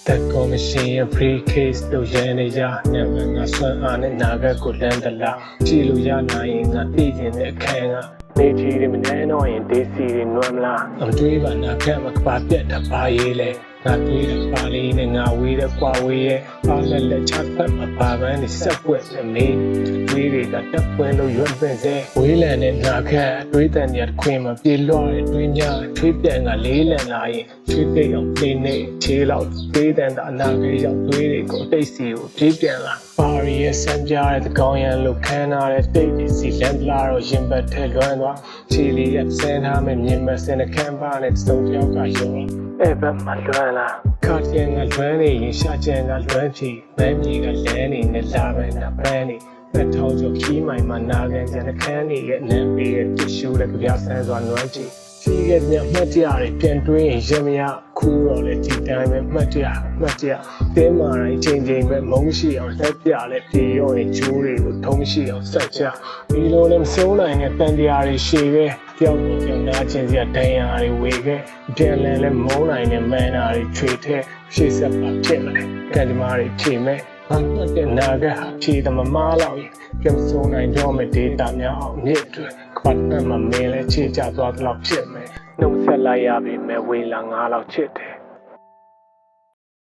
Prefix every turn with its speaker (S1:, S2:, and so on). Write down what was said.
S1: that commission free case လို့ရန်နေရနာမည်ငါဆွမ်းအားနဲ့နာဂတ်ကိုလမ်းတလားကြည်လို့ရနိုင်ရင်ငါသိကျင်တဲ့အခန်းကနေချီတွေမနေတော့ရင်ဒေစီတွေနွမ်းမလားအတွေးပါနာခက်မကပါပြတ်တာပါရေးလေငါတွေးတဲ့ပါလေးနဲ့ငါဝေးတဲ့ကွာဝေးရဲ့ပါလက်ချဖက်မှာပါပန်းနေဆက်ပွက်နေမေးတွေးတွေကတက်ပွင့်လို့ရွံ့ပင်စေဝေးလန်နဲ့ငါခက်တွေးတဲ့နေရာခွင်မှာပြေလွှတ်တဲ့တွေးညာထွေးပြန်ကလေးလန်လာရင်ထွေးသိအောင်ပြင်းနေချေးလောက်သေးတဲ့အနာဂတ်ရောက်တွေးတွေကိုတိတ်စီကိုပြေးပြန်လာပါရီရဲ့ဆံပြားတဲ့ကောင်းရန်လို့ခန်းထားတဲ့တိတ်တွေစီလန်လာတော့ရင်ပတ်ထဲလွမ်းသွားချီလီရဲ့ဆန်းထားမဲ့မြင်မစင်တဲ့ခန်းပါနဲ့စုံတယောက်ကရောအဲ့ဘက်မှာလွမ်းလာခါကျန်ကလွမ်းနေရင်ရှာကျန်ကလွမ်းဖြီမမ်းမြေကလမ်းနေနဲ့လာပဲနာပန်းနေအထောက်ကျော်ခီးမိုင်မှာနာကန်ကျန်တဲ့ခန်းနေရဲ့နန်းပေးရဲ့တ िश ူးတဲ့ကြပြဆန်းစွာနွမ်းကြည့်ကြီးရဲ့မြတ်မှတ်တရတွေပြန်တွေးရင်ရမရခူးတော့လေဒီတိုင်းပဲမှတ်တရတင်းမာတိုင်းချိန်ပဲမုန်းရှိအောင်ဆက်ပြလဲပြေရောရင်ကျိုးတွေကိုထုံးရှိအောင်ဆက်ကြဒီလိုလည်းမစိုးနိုင်တဲ့တန်တရားတွေရှည်ခဲ့ကြောက်ကြောက်နာချင်းစရာဒဏ်ရာတွေဝေခဲ့ပြန်လဲမုန်းနိုင်တဲ့မန်နာတွေချွေထဲရှေ့ဆက်ပါဖြစ်မလဲကံကြမ္မာတွေဖြေမဲ့ဘာမှတဲ့နာကဖြေတယ်မမားတော့ပြန်စိုးနိုင်တော့မဲ့ဒေတာများအောင်မြစ်တွေကပတ်မှမင်းလဲချေကြသွားတော့ဖြစ်မယ်နှုတ်ဆက်လိုက်ရပြီမဲ့ဝေလာ9လောက်ချစ်တယ်